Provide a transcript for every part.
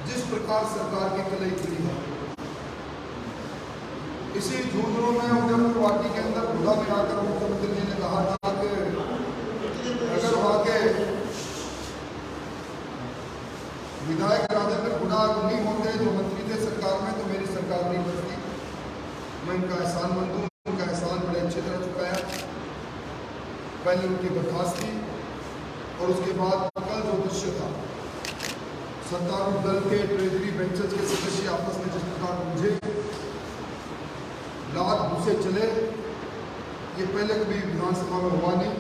जिस प्रकार सरकार की कलई खुली है, इसी झुंझुनू में उदयपुर वाटी के अंदर खुदा में आकर मुख्यमंत्री जी ने कहा था कि अगर वहां के विधायक राजेंद्र खुदा नहीं होते जो मंत्री थे सरकार में, तो मेरी सरकार नहीं बनती। मैं इनका एहसान मंद हूँ, उनका एहसान बड़े अच्छी तरह चुकाया। पहले उनकी बर्खास्त की और उसके बाद कल जो दृश्य था, सत्तारूढ़ दल के ट्रेजरी बेंचेस के सदस्य आपस में जिस प्रकार मुझे लात घुसे चले, ये पहले कभी विधानसभा में हुआ नहीं।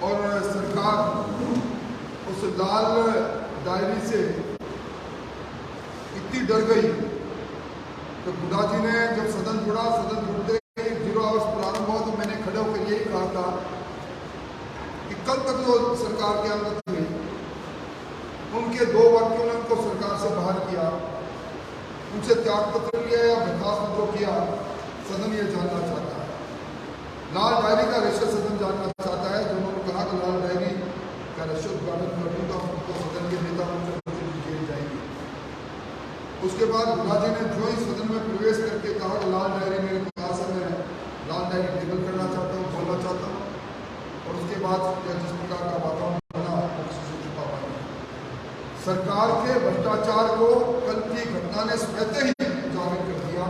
और सरकार उस लाल डायरी से इतनी डर गई तो खुदा जी ने जब सदन जुड़ा, सदन जुड़ते ही 0 आवर्स प्रारंभ हुआ, तो मैंने खड़े होकर यही कहा था कि कल तक जो सरकार के अंदर थे उनके 2 वाक्यों ने उनको सरकार से बाहर किया, उनसे त्याग पत्र लिया या बर्खास्त जो किया, सदन ये जानना चाहता है। लाल डायरी का रेशा सदन जानना चाहता है। जो उन्होंने कहा कि लाल डायरी का रेशा उद्घाटन कर दूंगा, उनको सदन के नेता जेल जाएंगे। उसके बाद खुदा जी ने जो ही सदन में प्रवेश करके कहा कि लाल डायरी मेरे पास है, मैं लाल डायरी टेबल करना चाहता हूँ, बोलना चाहता हूँ, और उसके बाद जिस प्रकार का वातावरण बना किसी से छुपा पाए। सरकार के भ्रष्टाचार को कल की घटना ने स्वतः ही जाहिर कर दिया।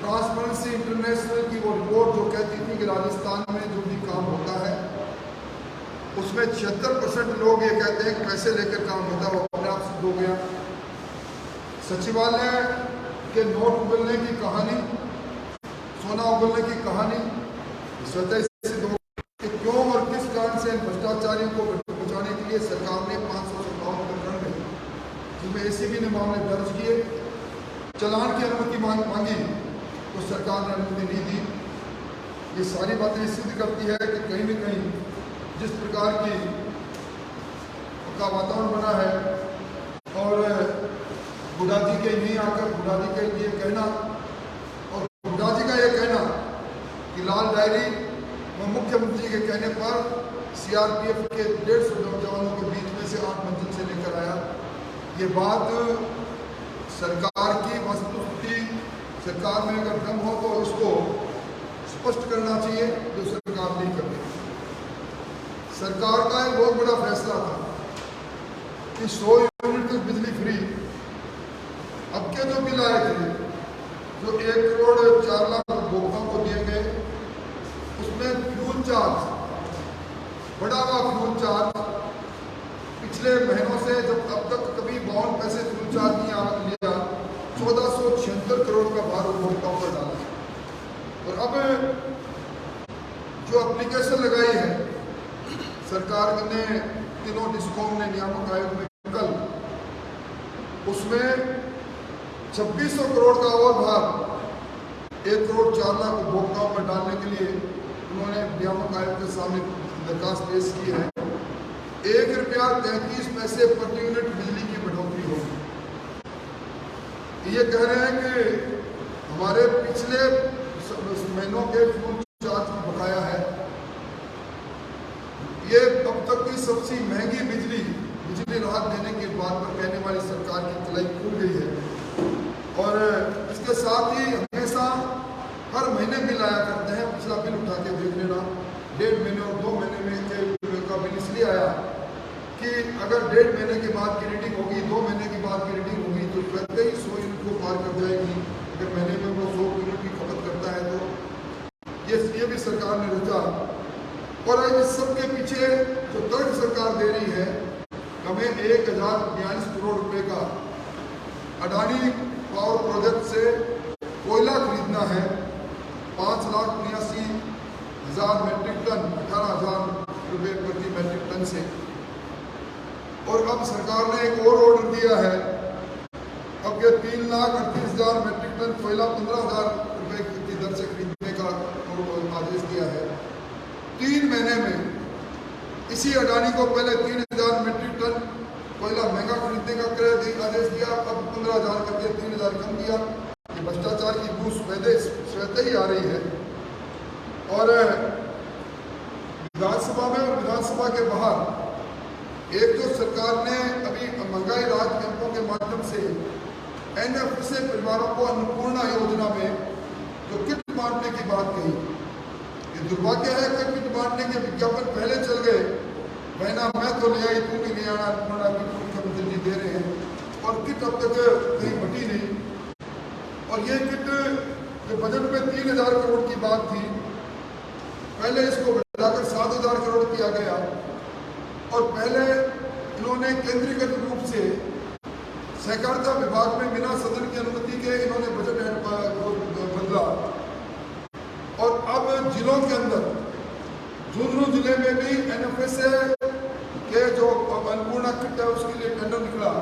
ट्रांसपेरेंसी इंटरनेशनल की वो रिपोर्ट जो कहती थी कि राजस्थान में जो भी काम होता है उसमें 76% लोग ये कहते हैं कि पैसे लेकर काम होता है, वो अपने आप सिद्ध हो गया। सचिवालय के नोट उगलने की कहानी, सोना उगलने की कहानी स्वतः सिद्ध हो कि क्यों और किस कारण से भ्रष्टाचारियों को बचाने के लिए सरकार ने 557 प्रकरण में, जिनमें एसीबी ने मामले दर्ज किए, चलान की अनुमति मांगी तो सरकार ने अनुमति नहीं दी। ये सारी बातें सिद्ध करती है कि कहीं न कहीं जिस प्रकार की का वातावरण बना है, और बुढ़ा जी के यहीं आकर बुढ़ा जी के लिए कहना और बुढ़ा जी का ये कहना कि लाल डायरी में मुख्यमंत्री जी के कहने पर सीआरपीएफ के 150 नौजवानों के बीच में से 8 मंजिल से लेकर आया, ये बात सरकार की वस्तुस्थिति, सरकार में अगर दम हो तो इसको स्पष्ट करना चाहिए, जो सरकार नहीं कर रही। सरकार का एक बहुत बड़ा फैसला था कि 100 यूनिट तक बिजली फ्री। अब के जो बिल आए थे, जो 1,04,00,000 उपभोक्ताओं को दिए गए, उसमें फ्यूल चार्ज, बढ़ा हुआ फ्यूल चार्ज पिछले महीनों से, जब अब तक कभी 52 पैसे फ्यूल चार्ज नहीं लिया, 1476 करोड़ का भार उपभोक्ताओं पर डाला। और अब जो एप्लीकेशन लगाई है सरकार ने, तीनों डिस्कॉम ने नियामक आयोग में कल, उसमें 2600 करोड़ का और भार 1,04,00,000 उपभोक्ताओं पर डालने के लिए उन्होंने नियामक आयोग के सामने दरखास्त पेश की है। ₹1.33 प्रति यूनिट बिजली की बढ़ोतरी होगी। ये कह रहे हैं कि हमारे पिछले महीनों के फ्यूल चार्ज की बकाया है। ये अब तक की सबसे महंगी बिजली राहत देने की बात पर कहने वाली सरकार की कलाई खुल गई है। और इसके साथ ही हमेशा हर महीने बिल आया करते हैं, पिछला बिल उठा के देख लेना, 1.5 महीने और 2 महीने में का बिल इसलिए आया कि अगर 1.5 महीने के बाद की रीडिंग होगी, 2 महीने के बाद की रीडिंग होगी, तो स्वतः ही 100 यूनिट को पार कर जाएगी। अगर महीने में वो 100 यूनिट की खपत करता है तो ये भी सरकार ने रचा। और इस सब के पीछे जो तर्क सरकार दे रही है, हमें 1,042 करोड़ रुपए का अडानी पावर प्रोजेक्ट से कोयला खरीदना है, 5,79,000 मेट्रिक टन, 18,000 रुपये प्रति मेट्रिक टन से। और अब सरकार ने एक और ऑर्डर दिया है, अब ये 3,38,000 मेट्रिक टन कोयला 15,000 रुपये की दर से खरीदने का आदेश दिया है। 3 महीने में इसी अडानी को पहले 3,000 मेट्रिक टन कोयला महंगा खरीदने का आदेश दिया, अब 15,000 करके 3,000 कम दिया। ये भ्रष्टाचार की बू स्वतः ही आ रही है। और विधानसभा में और विधानसभा के बाहर एक जो सरकार ने अभी महंगाई एनएफएसए परिवारों को अन्नपूर्णा योजना में जो किट बांटने की बात कही, ये दुर्भाग्य है कि किट बांटने के विज्ञापन पहले चल गए। बहना मैं तो ले आई, तू भी ले आना, अन्नपूर्णा की मुख्यमंत्री जी दे रहे हैं, और किट अब तक कहीं बटी नहीं। और ये किट जो बजट में 3000 करोड़ की बात थी, पहले इसको बढ़ाकर 7000 करोड़ किया गया। और पहले इन्होंने केंद्रीकृत रूप से सहकारिता विभाग में बिना सदन की अनुमति के इन्होंने बजट बदला। और अब जिलों के अंदर झुंझुनू जिले में भी एनएफएसए के जो अन्नपूर्णा किट है उसके लिए टेंडर निकला,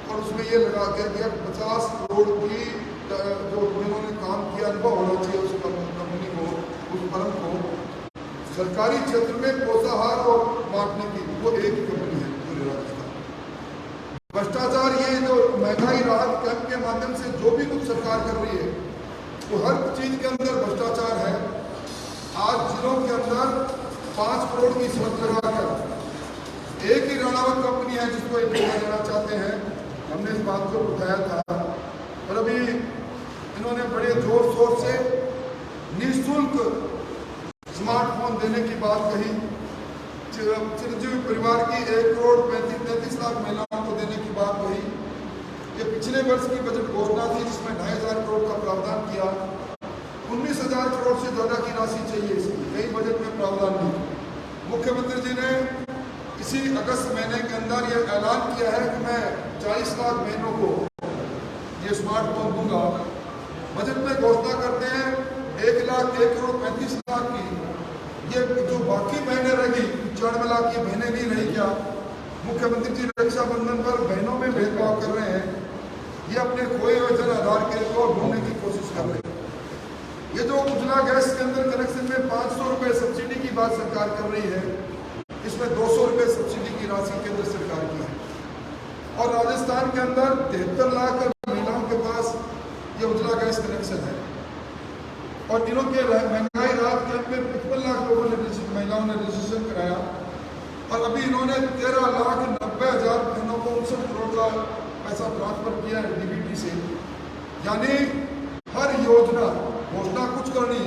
और उसमें ये लगा के दिया 50 करोड़ की जो जिन्होंने काम किया अनुभव होना चाहिए उस कंपनी को, उस फर्म को सरकारी क्षेत्र में पोषाहार और बांटने की, वो एक ही कंपनी है पूरे राजस्थान। भ्रष्टाचार, ये जो महंगाई राहत कैंप के माध्यम से जो भी कुछ सरकार कर रही है, तो हर चीज के अंदर भ्रष्टाचार है। आज जिलों के अंदर 5 करोड़ की शर्त लगाकर एक ही राणावत कंपनी है जिसको एक देना चाहते हैं। हमने इस बात को उठाया था, और अभी इन्होंने बड़े जोर शोर से निःशुल्क स्मार्टफोन देने की बात कही। चिरंजीवी परिवार की 1 करोड़ 33 लाख महिलाओं को देने की बात कही। ये पिछले वर्ष की बजट घोषणा थी जिसमें 2500 करोड़ का प्रावधान किया। 19,000 करोड़ से ज्यादा की राशि चाहिए इसकी, कई बजट में प्रावधान नहीं। मुख्यमंत्री जी ने इसी अगस्त महीने के अंदर यह ऐलान किया है कि मैं 40 लाख बहनों को ये स्मार्टफोन दूंगा। बजट में घोषणा करते हैं 1 करोड़ 35 लाख की, ये जो बाकी बहनें रही 94 लाख की बहनें नहीं रही क्या? मुख्यमंत्री जी रक्षाबंधन पर बहनों में भेदभाव कर रहे हैं। ये अपने खोए हुए जन आधार केंद्र को ढूंढने की कोशिश कर रहे हैं। ये जो उज्ज्वला गैस के अंदर कनेक्शन में 500 रुपए सब्सिडी की बात सरकार कर रही है, इसमें 200 रुपए सब्सिडी की राशि केंद्र सरकार की है। और राजस्थान के अंदर 73 लाख महिलाओं के पास ये उज्ज्वला गैस कनेक्शन है, और इन्हों के महंगाई राहत कैंप में 55 लाख लोगों ने महिलाओं ने रजिस्ट्रेशन कराया। और अभी इन्होंने 13,90,000 बहनों को 59 करोड़ का पैसा ट्रांसफर किया है डीबीटी से। यानी हर योजना घोषणा कुछ करनी,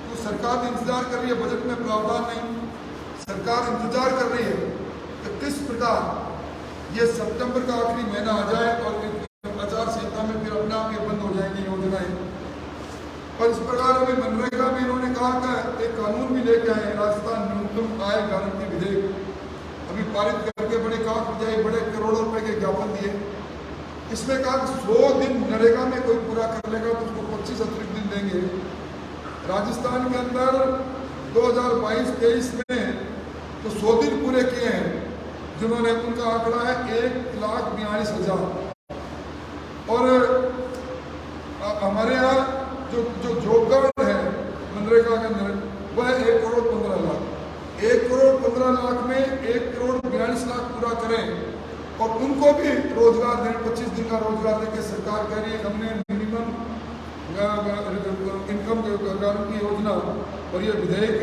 तो सरकार इंतजार कर रही है, बजट में प्रावधान नहीं। सरकार इंतजार कर रही है कि किस प्रकार ये सितंबर का आखिरी महीना आ जाए और आचार संहिता में फिर अपने आप ये बंद हो जाएंगी योजनाएं। और इस प्रकार अभी मनरेगा भी इन्होंने कहा कि एक कानून भी लेके आए, राजस्थान न्यूनतम आय गारंटी विधेयक, अभी पारित करके बड़े कागजाई बड़े करोड़ों रुपए के ज्ञापन दिए। इसमें कहा 100 दिन नरेगा में कोई पूरा कर लेगा तो उसको 25 अतिरिक्त दिन देंगे। राजस्थान के अंदर 2022-23 में तो 100 दिन पूरे किए हैं, जिन्होंने उनका आंकड़ा है 1,42,000। और हमारे यहाँ जो जॉब कार्ड है मनरेगा के अंदर वह 1 करोड़ 15 लाख। 1 करोड़ 15 लाख में 1 करोड़ 42 लाख पूरा करें और उनको भी रोजगार दें। 25 दिन का रोजगार देके सरकार कह रही है हमने मिनिमम इनकम गारंटी योजना और ये विधेयक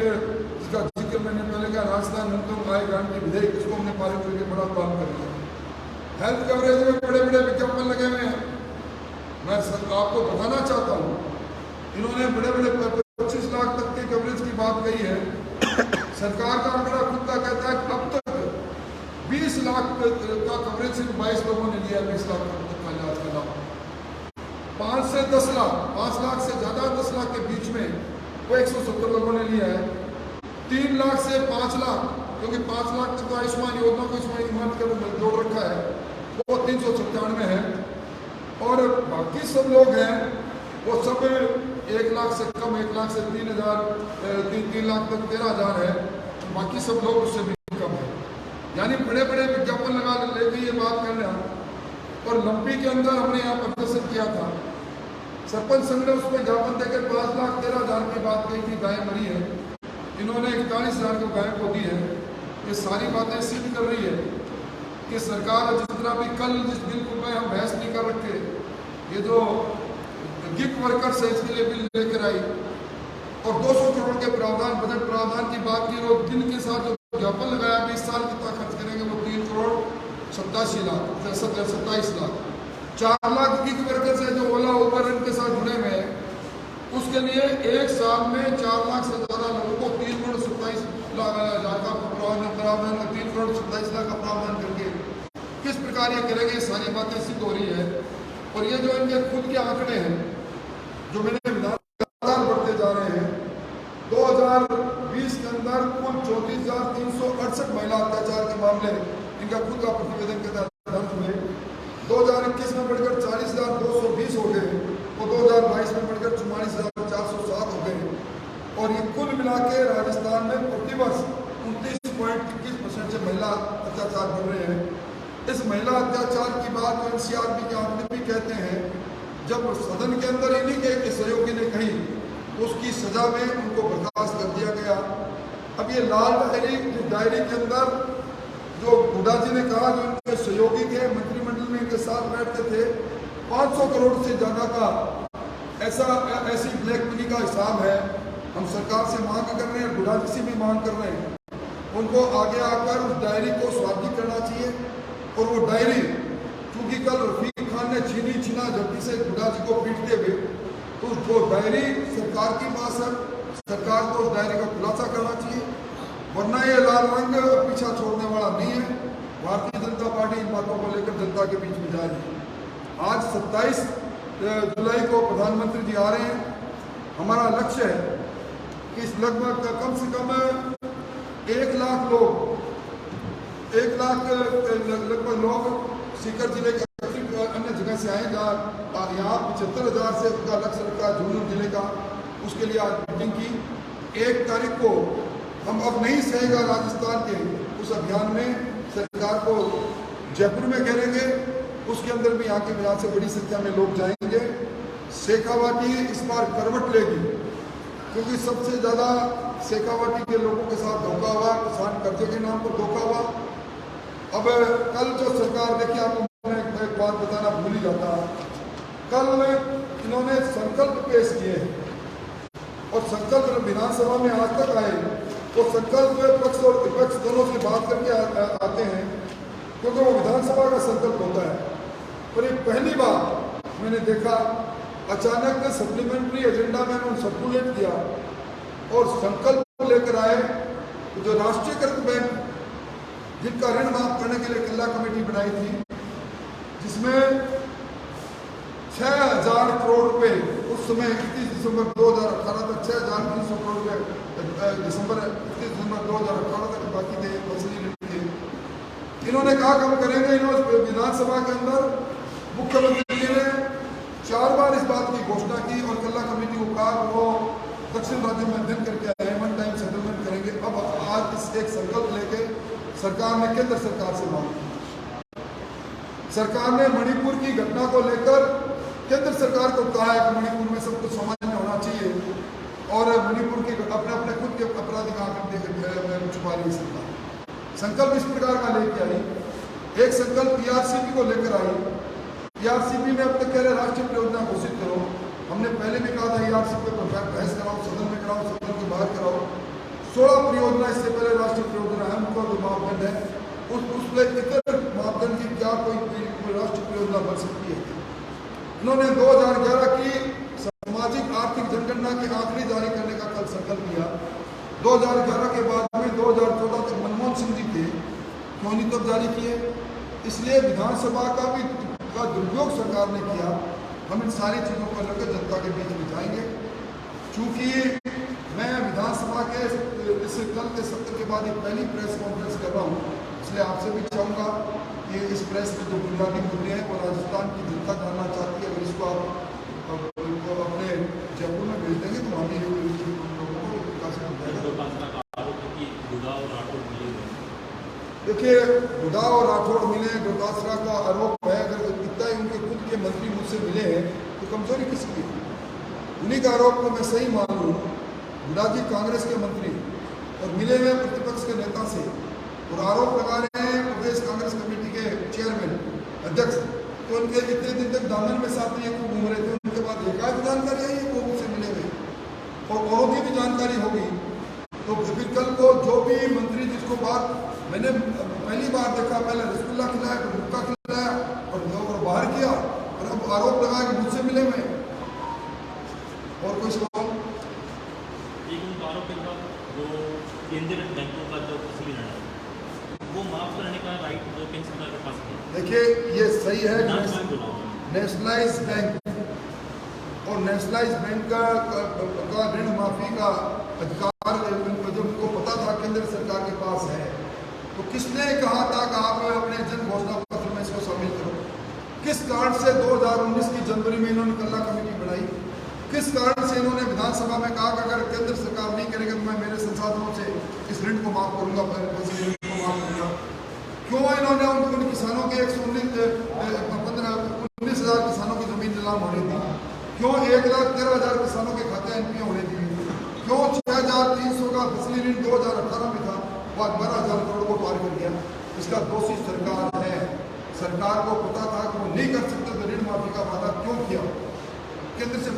जिसका जिक्र मैंने पहले कहा राजस्थान न्यूनतम आय गारंटी विधेयक, इसको हमने पारित करके बड़ा काम कर लिया। हेल्थ कवरेज में बड़े बड़े विज्ञापन लगे हुए हैं। मैं आपको बताना चाहता हूँ, इन्होंने बड़े बड़े 25 लाख तक की कवरेज की बात कही है। सरकार का आंकड़ा खुद का कहता है अब तक 20 लाख का कवरेज सिर्फ 22 लोगों ने लिया। 20 लाख तक का इलाज का लाभ 5 से 10 लाख, 5 लाख से ज्यादा 10 लाख के बीच में वो 170 लोगों ने लिया है। 3 लाख से 5 लाख, क्योंकि 5 लाख तक तो आयुष्मान योजना को इसमें जोड़ रखा है, वो 397 है। और बाकी सब लोग हैं वो सब 1 लाख से कम, 1 लाख से 3 लाख तक 13,000 है। बाकी सब लोग उससे भी कम है। यानी बड़े बड़े विज्ञापन लगा लेके ये बात कर रहे हैं। और लंबी के अंदर हमने यहाँ प्रदर्शन किया था, सरपंच संघ ने उसमें ज्ञापन देकर 5,13,000 की बात कही थी। गाय मरी है, इन्होंने 41,000 को गाय को दी है। ये सारी बातें सिद्ध कर रही है कि सरकार जितना भी कल जिस बिल को हम बहस नहीं कर रखे, ये जो गिग वर्कर्स है इसके लिए बिल लेकर आई और 200 करोड़ के प्रावधान, बजट प्रावधान की बात की और दिन के साथ जो ज्ञापन लगाया 20 साल कितना खर्च करेंगे वो 3 करोड़ 27 लाख 27 लाख 4 लाख गिग वर्कर्स है जो ओला उबर इनके साथ जुड़े हुए हैं, उसके लिए एक साल में 4 लाख से ज़्यादा लोगों को 3 करोड़ 27 लाख का प्रावधान 3 करोड़ 27 लाख का प्रावधान करके किस प्रकार ये करेंगे, सारी बातें सिद्ध हो रही है। और ये जो इनके खुद के आंकड़े हैं जो मैंने लगातार बढ़ते जा रहे हैं, 2020 के अंदर कुल 34,368 महिला अत्याचार के मामले इनका खुद का प्रतिवेदन के तहत दर्ज हुए। 2021 में बढ़कर 40,220 हो गए और 2022 में बढ़कर 44,407 हो गए। और ये कुल मिला के राजस्थान में प्रतिवर्ष 29.21% से महिला अत्याचार बढ़ रहे हैं। इस महिला अत्याचार की बात जो एनसीआरबी के आंकड़े भी कहते हैं, जब सदन के अंदर इन्हीं के सहयोगी ने कही तो उसकी सजा में उनको बर्खास्त कर दिया गया। अब ये लाल डायरी के अंदर जो हुड्डा जी ने कहा, जो उनके सहयोगी के मंत्रिमंडल में इनके साथ बैठते थे, 500 करोड़ से ज़्यादा का ऐसी ब्लैक मनी का हिसाब है। हम सरकार से मांग कर रहे हैं, हुड्डा जी से भी मांग कर रहे हैं, उनको आगे आकर उस डायरी को स्वाधीन करना चाहिए। और वो डायरी, चूंकि कल रफीक खान ने छीना झपटी से हुड्डा जी को पीटते हुए, तो जो डायरी सरकार के पास है, सरकार को उस डायरी का खुलासा करना चाहिए, वरना ये लाल रंग पीछा छोड़ने वाला नहीं है। भारतीय जनता पार्टी इन बातों को लेकर जनता के बीच में जा रही है। आज 27 जुलाई को प्रधानमंत्री जी आ रहे हैं। हमारा लक्ष्य है कि इस लगभग कम से कम 1 लाख लोग, 1 लाख लगभग लोग सीकर जिले के अन्य जगह से आए, जहाँ यहाँ 75,000 से उसका लक्ष्य रखा है झुंझुनू जिले का। उसके लिए आज मीटिंग की। 1 तारीख को हम अब नहीं सहेगा राजस्थान के उस अभियान में सरकार को जयपुर में करेंगे। उसके अंदर भी यहाँ से बड़ी संख्या में लोग जाएंगे। शेखावाटी इस बार करवट लेगी, क्योंकि सबसे ज़्यादा शेखावाटी के लोगों के साथ धोखा हुआ, किसान कर्जे के नाम पर धोखा हुआ। अब कल जो सरकार, देखिए आपको मैं एक बात बताना भूल ही जाता, कल इन्होंने संकल्प पेश किए और संकल्प विधानसभा में आज तक आए तो संकल्प पक्ष और विपक्ष दोनों से बात करके आते हैं, क्योंकि वो विधानसभा का संकल्प होता है। और ये पहली बार मैंने देखा, अचानक से सप्लीमेंट्री एजेंडा में उन्होंने सर्कुलेट किया और संकल्प लेकर आए। तो जो राष्ट्रीयकृत बैंक जिनका ऋण माफ करने के लिए किला कमेटी बनाई थी, जिसमें 6,000 करोड़ रुपए उस समय 31 दिसंबर 2018 तक 6,300 करोड़ रुपए दिसंबर 31 दिसंबर 2018 तक बाकी थे, फसली ऋण थे। इन्होंने कहा कम करेंगे। इन्होंने विधानसभा के अंदर मुख्यमंत्री जी ने 4 बार इस बात की घोषणा की और किला कमेटी को कहा वो दक्षिण राज्य में अध्ययन करके आए, 1 टाइम सेटलमेंट करेंगे। अब आज इस एक संकल्प लेके सरकार ने केंद्र सरकार से मांगी। सरकार ने मणिपुर की घटना को लेकर केंद्र सरकार को कहा है कि मणिपुर में सब कुछ सामान्य होना चाहिए और मणिपुर के अपने खुद के अपराधी का आंकड़े छुपा रही सरकार। संकल्प इस प्रकार का लेके आई। एक संकल्प पीआरसीपी को लेकर आई। पीआरसीपी में अब तक कह रहे राष्ट्रीय परियोजना घोषित करो। हमने पहले भी कहा था ईआरसीपी पर बहस कराओ, सदन में कराओ, सदन के बाहर कराओ। 16 परियोजना इससे पहले राष्ट्रीय परियोजना है, उनका जो मापदंड है उस पर इतर मापदंड की क्या कोई राष्ट्रीय परियोजना बन सकती है। उन्होंने 2011 की सामाजिक आर्थिक जनगणना के आंकड़े जारी करने का कल संकल्प लिया। 2011 के बाद में 2014 तक मनमोहन सिंह जी थे, क्यों नहीं तब जारी किए। इसलिए विधानसभा का दुरुपयोग सरकार ने किया। हम इन सारी चीज़ों को लेकर जनता के बीच में जाएंगे। चूँकि मैं विधानसभा के इस कल के सत्र के बाद एक पहली प्रेस कॉन्फ्रेंस कर रहा हूँ, इसलिए आपसे भी चाहूँगा कि इस प्रेस में जो बुनियादी मुद्दे हैं वो राजस्थान की जनता जानना चाहती है। अगर इसको आप अपने जयपुर में भेज देंगे तो हमें लोगों को विकास देखिए, हुड्डा और राठौड़ मिले, डोटासरा का आरोप है। अगर इतना ही उनके खुद के मंत्री मुझसे मिले हैं तो कमजोरी किसकी है? उन्हीं का आरोप को मैं सही मान लूँ। हुड्डा जी कांग्रेस के मंत्री और मिले हुए प्रतिपक्ष के नेता से और आरोप लगा रहे हैं प्रदेश कांग्रेस कमेटी के चेयरमैन अध्यक्ष, तो उनके इतने दिन तक दामन में साथ में घूम रहे थे। उनके बाद एकाएक जानकारी आई है वो मुझसे मिले हुए और औरों की भी जानकारी होगी। तो फिर कल को जो भी मंत्री जिसको बात मैंने पहली बार देखा, पहले रसगुल्ला खिलाया, फिर मुक्का खिलाया और बाहर किया, देखिए ये सही है, नेशनलाइज बैंक और नेशनलाइज बैंक का ऋण माफी का अधिकार जब उनको पता था केंद्र सरकार के पास है, तो किसने कहा था कि आप अपने जन घोषणा पत्र में इसको शामिल करो? किस कारण से 2019 की जनवरी में इन्होंने कल्ला कमेटी बनाई? किस कारण से इन्होंने विधानसभा में कहा कि अगर केंद्र सरकार नहीं करेगी तो मैं मेरे संसाधनों से इस ऋण को माफ करूंगा, ऋण को माफ करूंगा? क्यों इन्होंने उन किसानों के 19,000 किसानों की जमीन नीलाम होने दी? क्यों 1,13,000 किसानों के खाते एनपीए होने दिए? क्यों 6,300 का फसली ऋण 2018 में था, वो 12,000 करोड़ को पार कर गया? इसका दोषी सरकार है। सरकार को पता था कि वो नहीं कर सकते तो ऋण माफी का वादा क्यों किया? केंद्र से